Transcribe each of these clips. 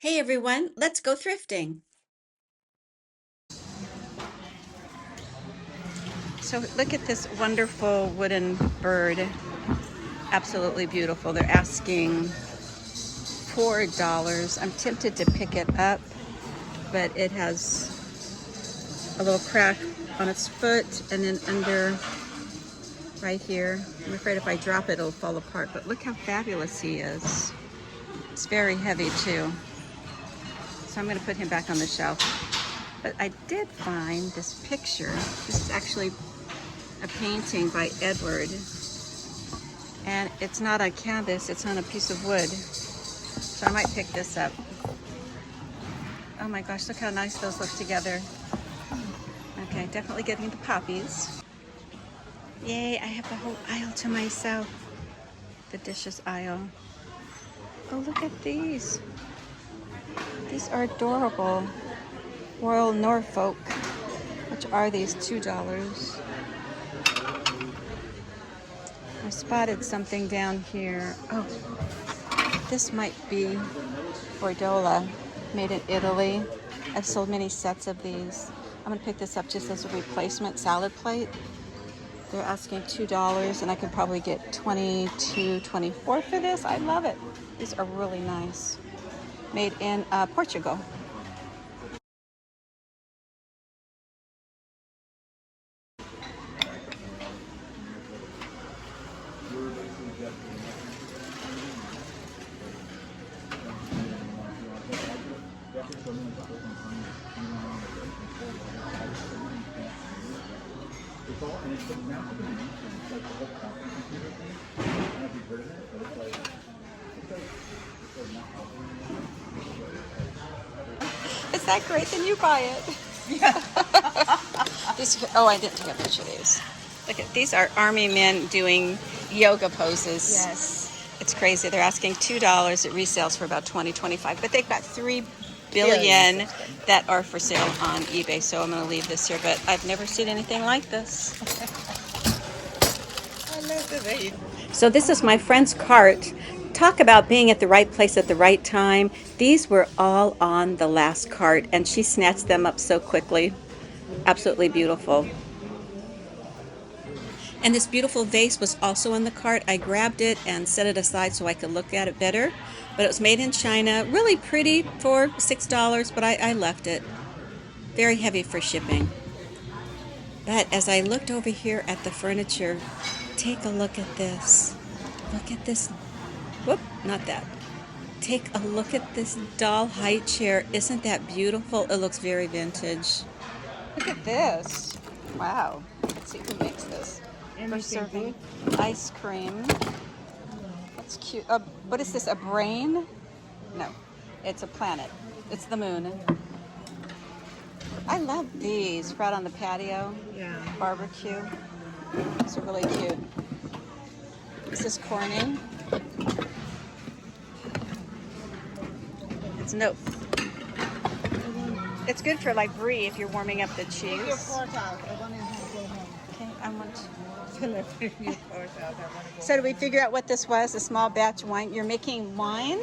Hey everyone, let's go thrifting. So look at this wonderful wooden bird. Absolutely beautiful. They're asking $4. I'm tempted to pick it up, but it has a little crack on its foot and then under right here. I'm afraid if I drop it, it'll fall apart, but look how fabulous he is. It's very heavy too. So I'm gonna put him back on the shelf. But I did find this picture. This is actually a painting by Edward. And it's not on canvas, it's on a piece of wood. So I might pick this up. Oh my gosh, look how nice those look together. Okay, definitely getting the poppies. Yay, I have the whole aisle to myself. The dishes aisle. Oh, look at these. These are adorable. Royal Norfolk. Which are these? $2. I spotted something down here. Oh, this might be Bordola, made in Italy. I've sold many sets of these. I'm gonna pick this up just as a replacement salad plate. They're asking $2 and I could probably get 22, 24 for this. I love it. These are really nice. Made in Portugal. Is that great? Then you buy it. Yeah. Oh, I didn't take a picture of these. Look at these are army men doing yoga poses. Yes. It's crazy. They're asking $2. It resales for about 20, 25, but they've got 3 billion that are for sale on eBay. So I'm going to leave this here, but I've never seen anything like this. I love the way. So this is my friend's cart. Talk about being at the right place at the right time. These were all on the last cart, and she snatched them up so quickly. Absolutely beautiful. And this beautiful vase was also in the cart. I grabbed it and set it aside so I could look at it better. But it was made in China. Really pretty for $6, but I left it. Very heavy for shipping. But as I looked over here at the furniture, take a look at this. Look at this. Whoop, not that. Take a look at this doll high chair. Isn't that beautiful? It looks very vintage. Look at this. Wow. Let's see who makes this. For serving ice cream. That's cute. What is this, a brain? No, it's a planet. It's the moon. I love these right on the patio. Yeah. Barbecue. These are really cute. Is this Corning? It's no. It's good for like brie if you're warming up the cheese. Okay, I want. So do we figure out what this was? A small batch wine. You're making wine?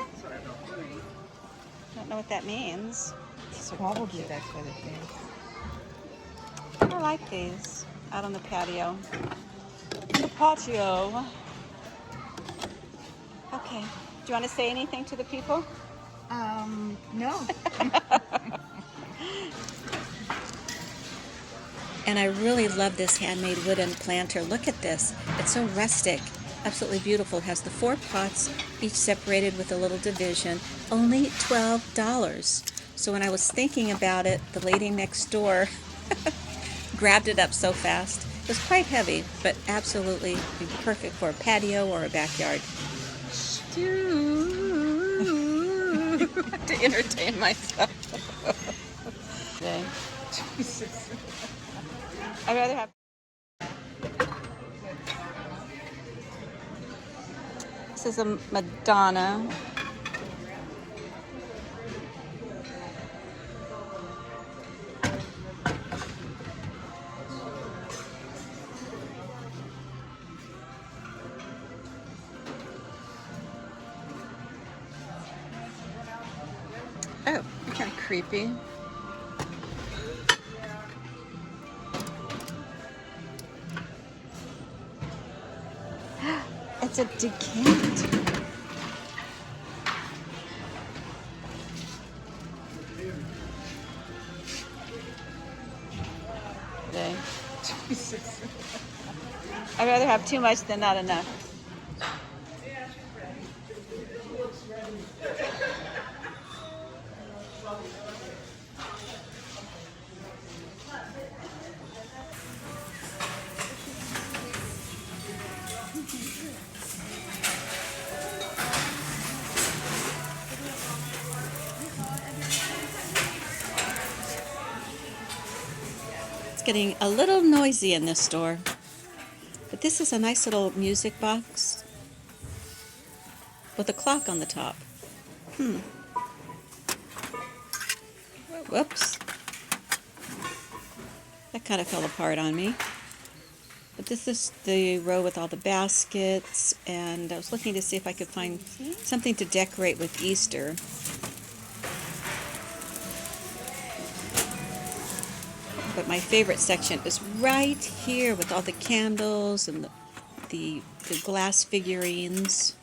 Don't know what that means. Probably that's what it means. I like these out on the patio. The patio. Okay. Do you want to say anything to the people? No. And I really love this handmade wooden planter. Look at this. It's so rustic. Absolutely beautiful. It has the 4 pots, each separated with a little division. Only $12. So when I was thinking about it, the lady next door grabbed it up so fast. It was quite heavy, but absolutely perfect for a patio or a backyard. To entertain myself. Today. Jesus. I'd rather have. This is a Madonna. Oh, you're kind of creepy. It's a decant. Today. Jesus. I'd rather have too much than not enough. It's getting a little noisy in this store. But this is a nice little music box with a clock on the top. Whoops. That kind of fell apart on me. But this is the row with all the baskets, and I was looking to see if I could find something to decorate with Easter. But my favorite section is right here with all the candles and the glass figurines.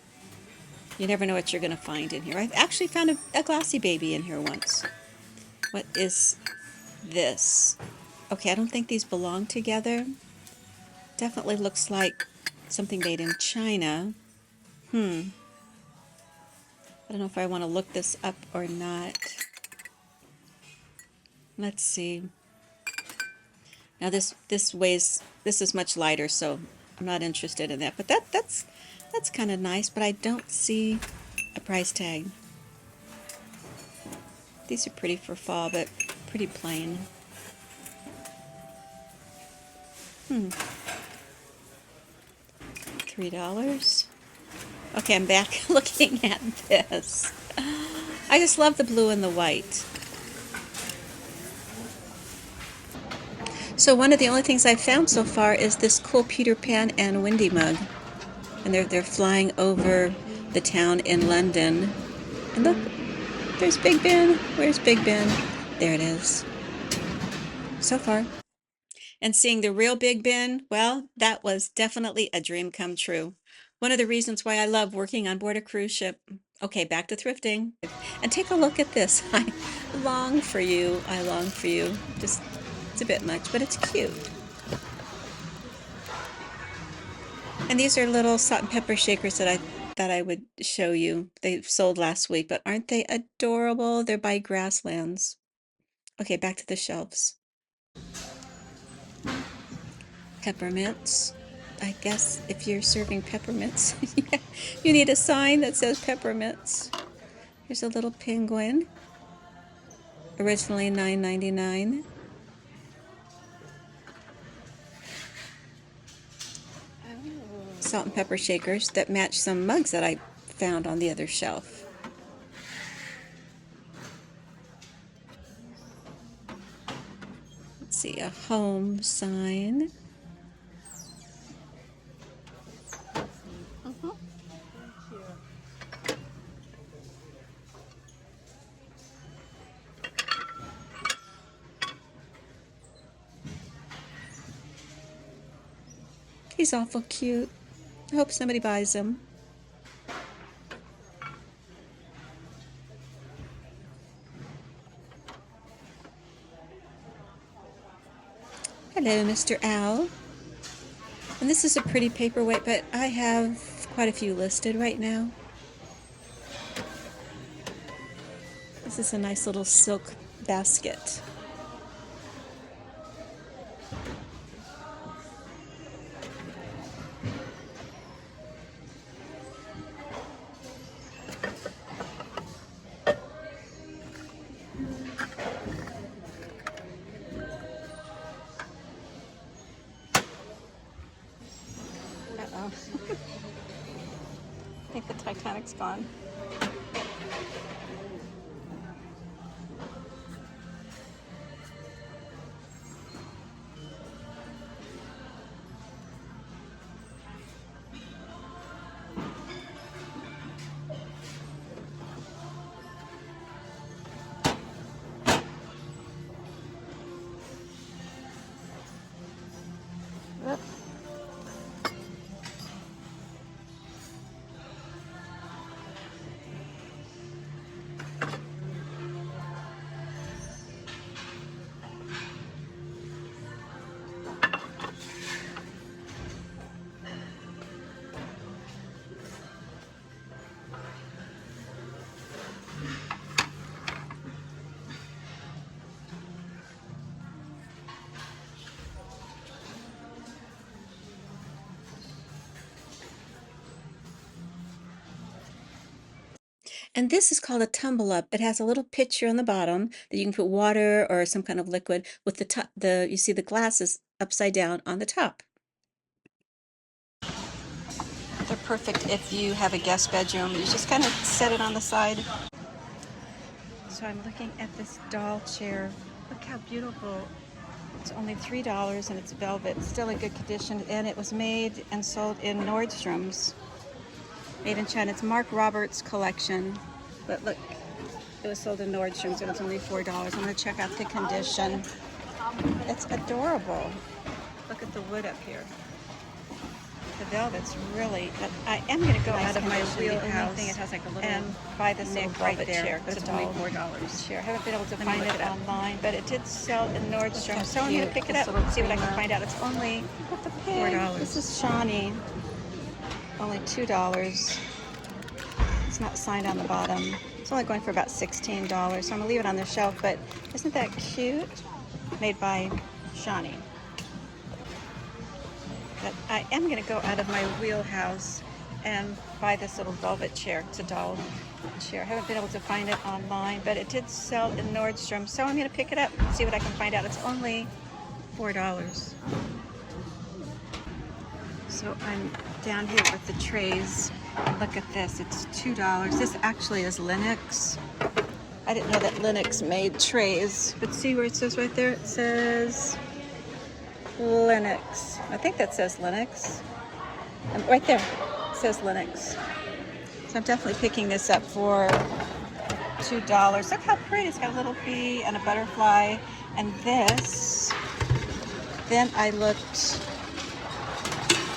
You never know what you're going to find in here. I've actually found a glassy baby in here once. What is this? Okay, I don't think these belong together. Definitely looks like something made in China. I don't know if I want to look this up or not. Let's see. Now this is much lighter, so I'm not interested in that. But that's kind of nice, but I don't see a price tag. These are pretty for fall, but pretty plain. $3. Okay, I'm back looking at this. I just love the blue and the white. So one of the only things I've found so far is this cool Peter Pan and Windy mug. And they're flying over the town in London. And look, there's Big Ben. Where's Big Ben? There it is. So far. And seeing the real Big Ben, well, that was definitely a dream come true. One of the reasons why I love working on board a cruise ship. Okay, back to thrifting. And take a look at this. I long for you. I long for you. Just, it's a bit much, but it's cute. And these are little salt and pepper shakers that I would show you. They sold last week, but aren't they adorable? They're by Grasslands. Okay, back to the shelves. Peppermints. I guess if you're serving peppermints, yeah, you need a sign that says peppermints. Here's a little penguin. Originally $9.99. Salt and pepper shakers that match some mugs that I found on the other shelf. Let's see, a home sign. He's awful cute. I hope somebody buys him. Hello, Mr. Owl. And this is a pretty paperweight, but I have quite a few listed right now. This is a nice little silk basket. Uh-oh. I think the Titanic's gone. And this is called a tumble up. It has a little pitcher on the bottom that you can put water or some kind of liquid with the top, you see the glasses upside down on the top. They're perfect if you have a guest bedroom. You just kind of set it on the side. So I'm looking at this doll chair. Look how beautiful. It's only $3 and it's velvet. Still in good condition, and it was made and sold in Nordstrom's. Made in China. It's Mark Roberts' collection. But look, it was sold in Nordstrom's and it's only $4. I'm going to check out the condition. It's adorable. Look at the wood up here. The velvet's really, I am going to go out of my wheelhouse it has like a little and buy this little velvet chair. But it's only $4. Chair. I haven't been able to find it online, but it did sell in Nordstrom. So I'm going to pick it up and see what I can find out. It's only $4. This is Shawnee. Only $2. It's not signed on the bottom. It's only going for about $16. So I'm going to leave it on the shelf, but isn't that cute? Made by Shawnee. But I am going to go out of my wheelhouse and buy this little velvet chair. It's a doll chair. I haven't been able to find it online, but it did sell in Nordstrom. So I'm going to pick it up and see what I can find out. It's only $4. So I'm down here with the trays. Look at this. It's $2. This actually is Lenox. I didn't know that Lenox made trays. But see where it says right there? It says Lenox. I think that says Lenox. And right there, it says Lenox. So I'm definitely picking this up for $2. Look how pretty. It's got a little bee and a butterfly. And this, then I looked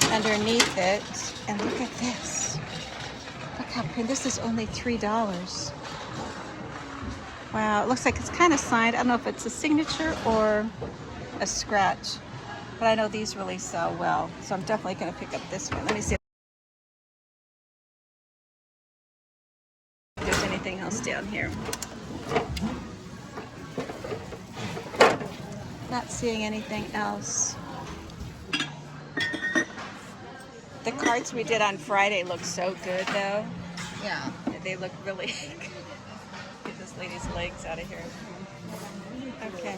underneath it, and look at this. Look how pretty. This is only $3. Wow, it looks like it's kind of signed. I don't know if it's a signature or a scratch. But I know these really sell well, so I'm definitely going to pick up this one. Let me see if there's anything else down here. Not seeing anything else. The cards we did on Friday look so good, though. Yeah. They look really good. Get this lady's legs out of here. Okay.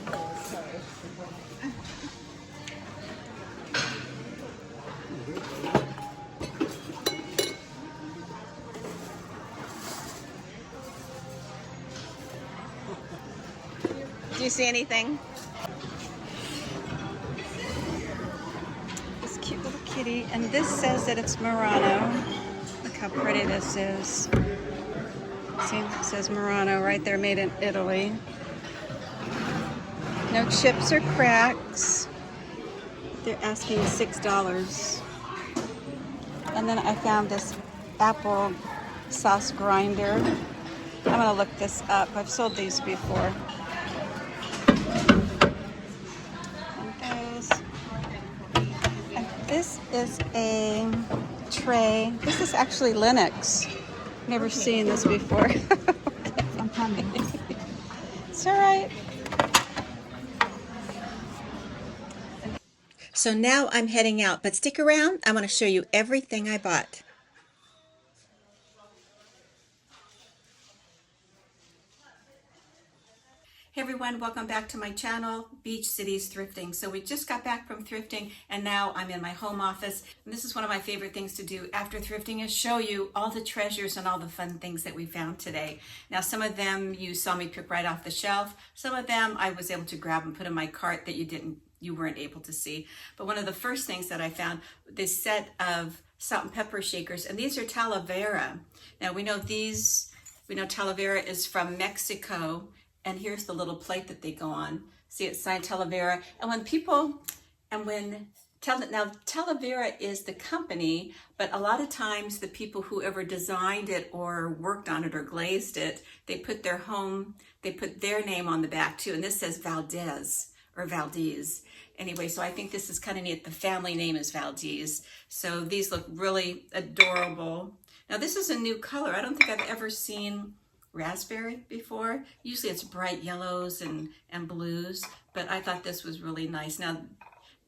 Do you see anything? This cute little kitty, and this says that it's Murano. Look how pretty this is. See, it says Murano right there, made in Italy. No chips or cracks. They're asking $6. And then I found this apple sauce grinder. I'm gonna look this up. I've sold these before. And this is a tray. This is actually Lenox. Never seen this before. I'm coming. It's all right. So now I'm heading out, but stick around. I want to show you everything I bought. Hey everyone, welcome back to my channel, Beach Cities Thrifting. So we just got back from thrifting and now I'm in my home office. And this is one of my favorite things to do after thrifting is show you all the treasures and all the fun things that we found today. Now some of them you saw me pick right off the shelf. Some of them I was able to grab and put in my cart that you weren't able to see. But one of the first things that I found, this set of salt and pepper shakers, and these are Talavera. Now we know Talavera is from Mexico. And here's the little plate that they go on. See, it's signed Talavera. Now Talavera is the company, but a lot of times the people whoever designed it or worked on it or glazed it, they put their name on the back too. And this says Valdez or Valdez. Anyway, so I think this is kind of neat. The family name is Valdez. So these look really adorable. Now this is a new color. I don't think I've ever seen raspberry before. Usually it's bright yellows and blues, but I thought this was really nice. Now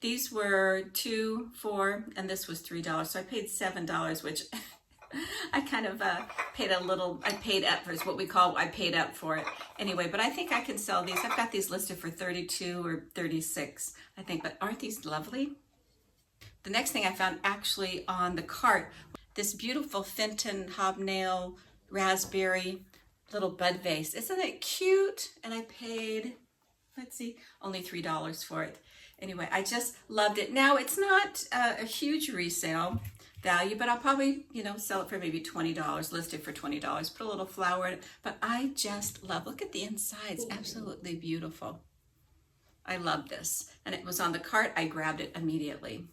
these were $2, $4, and this was $3, so I paid $7, which I kind of paid a little, I paid up for what we call, I paid up for it anyway, but I think I can sell these. I've got these listed for 32 or 36, I think, but aren't these lovely? The next thing I found actually on the cart, this beautiful Fenton hobnail raspberry little bud vase. Isn't it cute? And I paid, let's see, only $3 for it. Anyway, I just loved it. Now, it's not a huge resale value, but I'll probably, you know, sell it for maybe $20, listed for $20, put a little flower in it. But I just love, look at the inside, it's absolutely beautiful. I love this. And it was on the cart, I grabbed it immediately.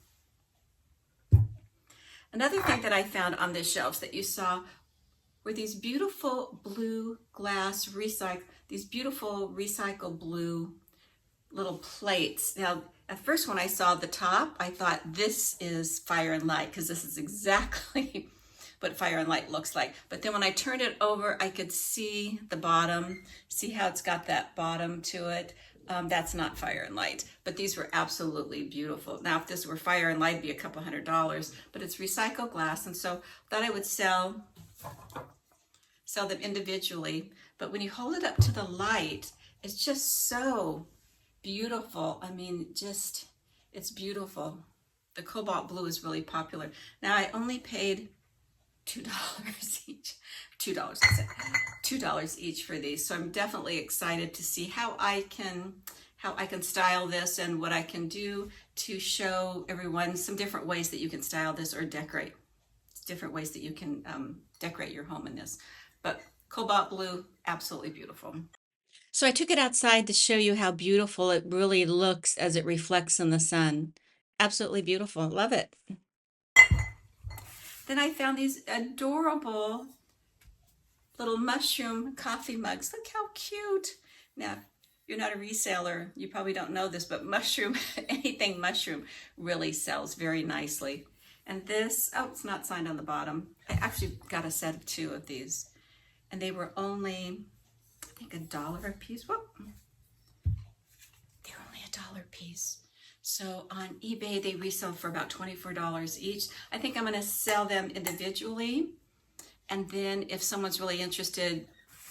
Another thing that I found on the shelves that you saw were these beautiful blue glass these beautiful recycled blue little plates. Now, at first when I saw the top, I thought this is Fire and Light, because this is exactly what Fire and Light looks like. But then when I turned it over, I could see the bottom, see how it's got that bottom to it. That's not Fire and Light, but these were absolutely beautiful. Now, if this were Fire and Light, it'd be a couple $100, but it's recycled glass, and so thought I would sell them individually. But when you hold it up to the light, it's just so beautiful. I mean, just, it's beautiful. The cobalt blue is really popular. Now, I only paid $2 each. $2, I said. $2 each for these. So I'm definitely excited to see how I can style this and what I can do to show everyone some different ways that you can style this or decorate. It's different ways that you can decorate your home in this. But cobalt blue, absolutely beautiful. So I took it outside to show you how beautiful it really looks as it reflects in the sun. Absolutely beautiful. Love it. Then I found these adorable little mushroom coffee mugs. Look how cute. Now, if you're not a reseller, you probably don't know this, but mushroom, anything mushroom really sells very nicely. And this, oh, it's not signed on the bottom. I actually got a set of 2 of these, and they were only, I think, $1 a piece. Whoop. They're only $1 a piece. So on eBay, they resell for about $24 each. I think I'm gonna sell them individually. And then if someone's really interested,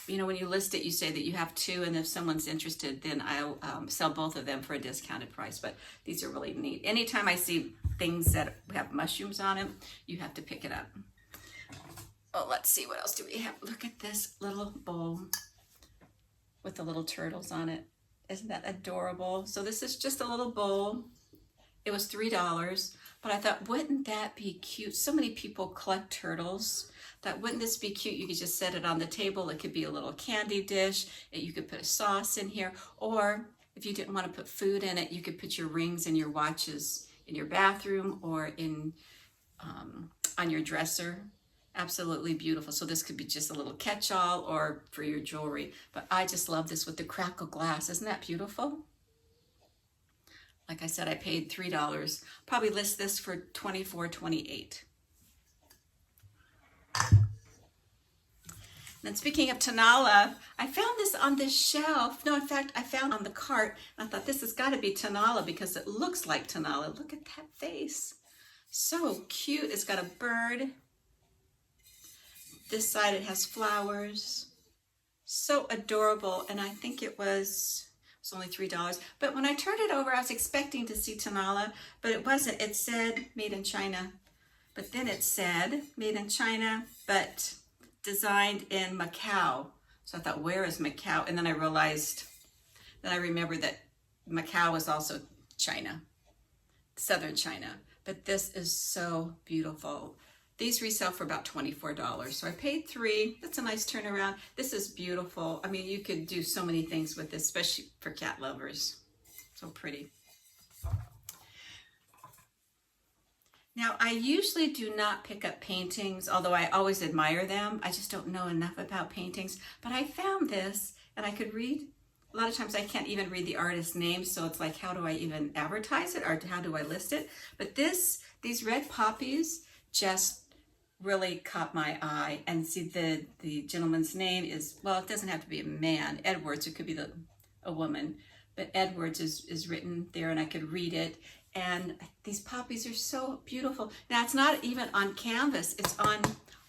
you know, when you list it, you say that you have 2, and if someone's interested, then I'll sell both of them for a discounted price. But these are really neat. Anytime I see things that have mushrooms on them, you have to pick it up. Oh, let's see, what else do we have? Look at this little bowl with the little turtles on it. Isn't that adorable? So this is just a little bowl. It was $3, but I thought, wouldn't that be cute? So many people collect turtles. That wouldn't this be cute? You could just set it on the table. It could be a little candy dish. You could put a sauce in here, or if you didn't want to put food in it, you could put your rings and your watches in your bathroom or in on your dresser. Absolutely beautiful. So this could be just a little catch-all or for your jewelry. But I just love this with the crackle glass. Isn't that beautiful? Like I said, I paid $3. Probably list this for $24, $28. And speaking of Tanala, I found this on this shelf. No, in fact, I found on the cart. And I thought this has got to be Tanala because it looks like Tanala. Look at that face. So cute. It's got a bird. This side it has flowers. So adorable. And I think it was only $3. But when I turned it over, I was expecting to see Tanala, but it wasn't. It said made in China. But then it said made in China, but designed in Macau. So I thought, where is Macau? And then I realized, then I remembered that Macau is also China, southern China. But this is so beautiful. These resell for about $24. So I paid $3. That's a nice turnaround. This is beautiful. I mean, you could do so many things with this, especially for cat lovers. So pretty. Now, I usually do not pick up paintings, although I always admire them. I just don't know enough about paintings. But I found this, and I could read. A lot of times I can't even read the artist's name, so it's like, how do I even advertise it, or how do I list it? But these red poppies just really caught my eye. And see, the gentleman's name is, well, it doesn't have to be a man. Edwards, it could be a woman. But Edwards is written there, and I could read it. And these poppies are so beautiful. Now, it's not even on canvas. It's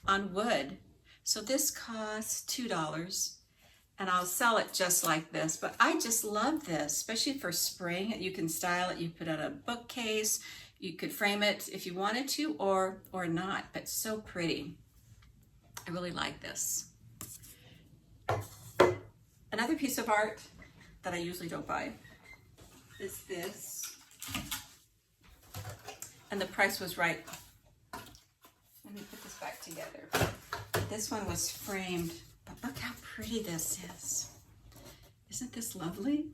on wood. So this costs $2 and I'll sell it just like this. But I just love this, especially for spring. You can style it, you put it on a bookcase, you could frame it if you wanted to or not, but so pretty. I really like this. Another piece of art that I usually don't buy is this. And the price was right. Let me put this back together. This one was framed, but look how pretty this is. Isn't this lovely?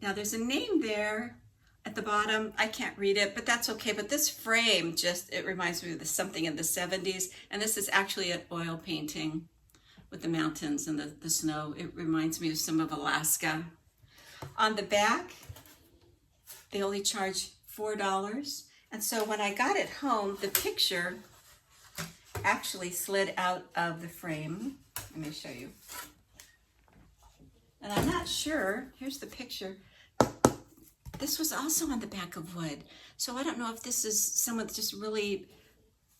Now there's a name there at the bottom. I can't read it, but that's okay. But this frame it reminds me of something in the 70s. And this is actually an oil painting with the mountains and the snow. It reminds me of some of Alaska. On the back, they only charge $4. And so when I got it home, the picture actually slid out of the frame. Let me show you. And I'm not sure, here's the picture. This was also on the back of wood. So I don't know if this is someone just really,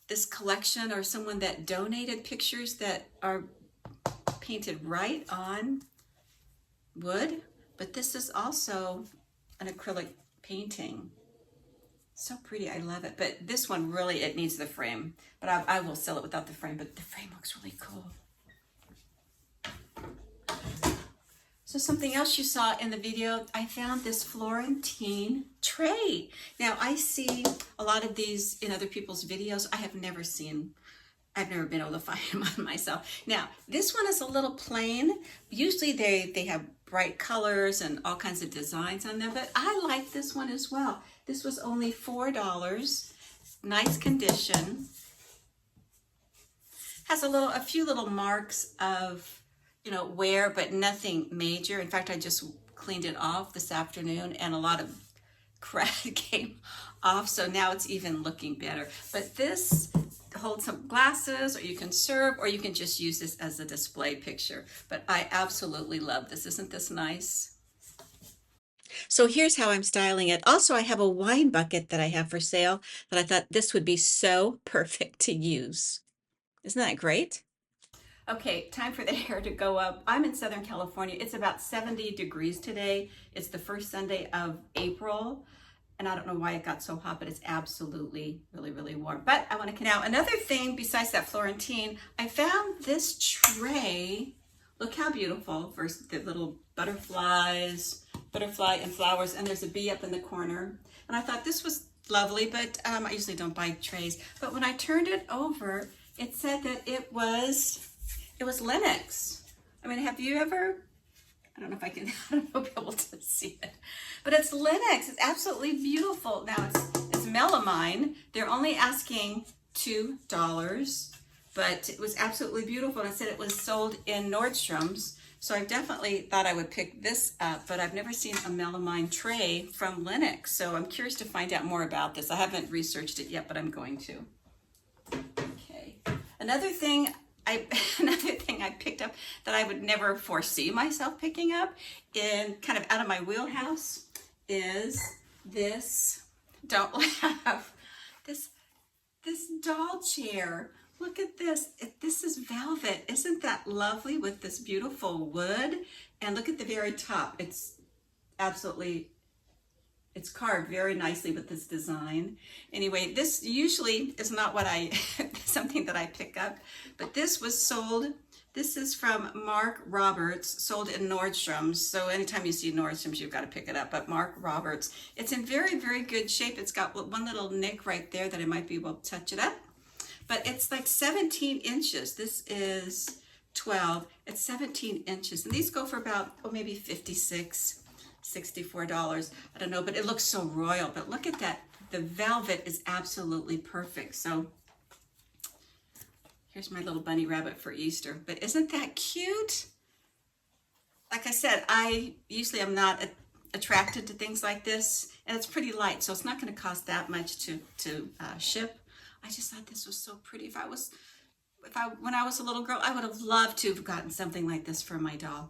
this collection or someone that donated pictures that are painted right on wood, but this is also an acrylic painting. So pretty, I love it. But this one really, it needs the frame. But I will sell it without the frame, but the frame looks really cool. So something else you saw in the video, I found this Florentine tray. Now I see a lot of these in other people's videos. I've never been able to find them on myself. Now, this one is a little plain. Usually they have bright colors and all kinds of designs on them, but I like this one as well. This was only $4, nice condition. Has a few little marks of, wear, but nothing major. In fact, I just cleaned it off this afternoon and a lot of crud came off, so now it's even looking better. But this holds some glasses, or you can serve, or you can just use this as a display picture. But I absolutely love this. Isn't this nice? So here's how I'm styling it. Also, I have a wine bucket that I have for sale that I thought this would be so perfect to use. Isn't that great? Okay, time for the hair to go up. I'm in Southern California. It's about 70 degrees today. It's the first Sunday of April. And I don't know why it got so hot, but it's absolutely really, really warm. But I want to, now another thing besides that Florentine, I found this tray. Look how beautiful. First, the little butterfly and flowers, and there's a bee up in the corner. And I thought this was lovely, but I usually don't buy trays. But when I turned it over, it said that it was Linux. I mean, have you ever, I don't know if I'll be able to see it, but it's Linux. It's absolutely beautiful. Now it's melamine. They're only asking $2, but it was absolutely beautiful. And it said it was sold in Nordstrom's. So I definitely thought I would pick this up, but I've never seen a melamine tray from Linux. So I'm curious to find out more about this. I haven't researched it yet, but I'm going to. Okay. Another thing I picked up that I would never foresee myself picking up, in kind of out of my wheelhouse, is this. Don't laugh. This doll chair. Look at this. This is velvet. Isn't that lovely with this beautiful wood? And look at the very top. It's carved very nicely with this design. Anyway, this usually is not something that I pick up, but this was sold. This is from Mark Roberts, sold in Nordstrom's. So anytime you see Nordstrom's, you've got to pick it up. But Mark Roberts, it's in very, very good shape. It's got one little nick right there that I might be able to touch it up. But it's like 17 inches. This is 12. It's 17 inches. And these go for about, maybe $56, $64. I don't know, but it looks so royal. But look at that. The velvet is absolutely perfect. So here's my little bunny rabbit for Easter. But isn't that cute? Like I said, I usually am not attracted to things like this. And it's pretty light, so it's not going to cost that much to ship. I just thought this was so pretty. When I was a little girl, I would have loved to have gotten something like this for my doll.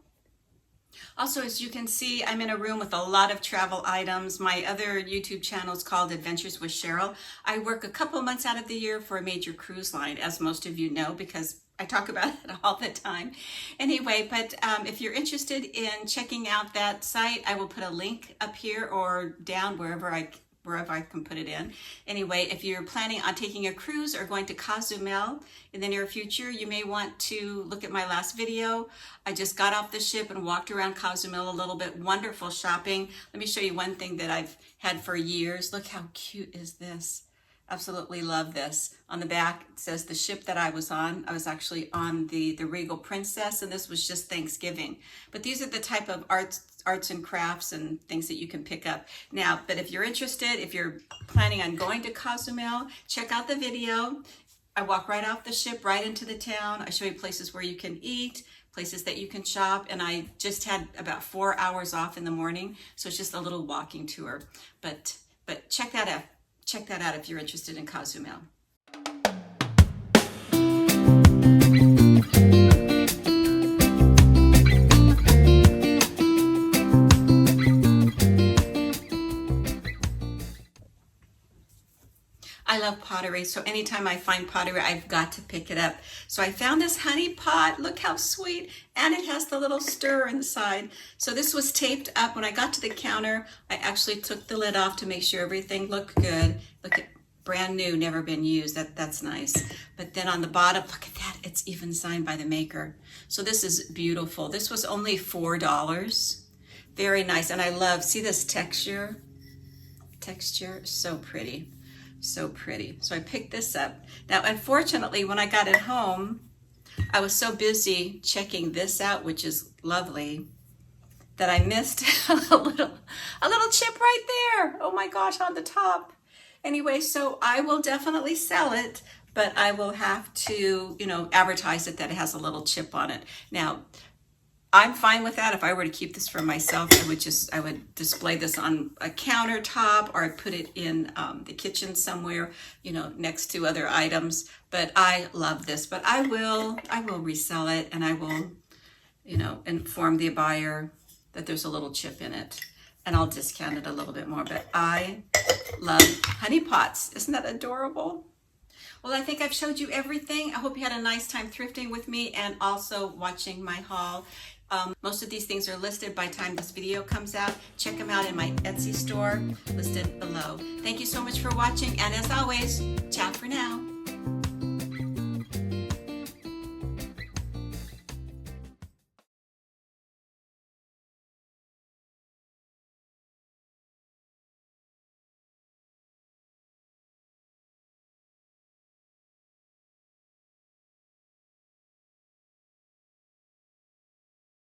Also, as you can see, I'm in a room with a lot of travel items. My other YouTube channel is called Adventures with Cheryl. I work a couple months out of the year for a major cruise line, as most of you know, because I talk about it all the time. Anyway, but if you're interested in checking out that site, I will put a link up here or down wherever I can put it in. Anyway, if you're planning on taking a cruise or going to Cozumel in the near future, you may want to look at my last video. I just got off the ship and walked around Cozumel a little bit. Wonderful shopping. Let me show you one thing that I've had for years. Look how cute is this. Absolutely love this. On the back, it says the ship that I was on. I was actually on the Regal Princess, and this was just Thanksgiving. But these are the type of arts and crafts and things that you can pick up. Now, but if you're interested, if you're planning on going to Cozumel, check out the video. I walk right off the ship, right into the town. I show you places where you can eat, places that you can shop, and I just had about 4 hours off in the morning, so it's just a little walking tour. But check that out. Check that out if you're interested in Cozumel. I love pottery, so anytime I find pottery, I've got to pick it up. So I found this honey pot. Look how sweet. And it has the little stir inside. So this was taped up. When I got to the counter, I actually took the lid off to make sure everything looked good. Look at brand new, never been used. That's nice. But then on the bottom, look at that. It's even signed by the maker. So this is beautiful. This was only $4. Very nice. And I love, see this texture? So pretty. So pretty. So I picked this up. Now, unfortunately, when I got it home, I was so busy checking this out, which is lovely, that I missed a little chip right there. Oh my gosh, on the top. Anyway, so I will definitely sell it, but I will have to, advertise it that it has a little chip on it. Now, I'm fine with that. If I were to keep this for myself, I would display this on a countertop, or I'd put it in the kitchen somewhere, next to other items. But I love this. But I will resell it, and I will, inform the buyer that there's a little chip in it, and I'll discount it a little bit more. But I love honey pots. Isn't that adorable? Well, I think I've showed you everything. I hope you had a nice time thrifting with me and also watching my haul. Most of these things are listed by the time this video comes out. Check them out in my Etsy store, listed below. Thank you so much for watching, and as always, ciao for now.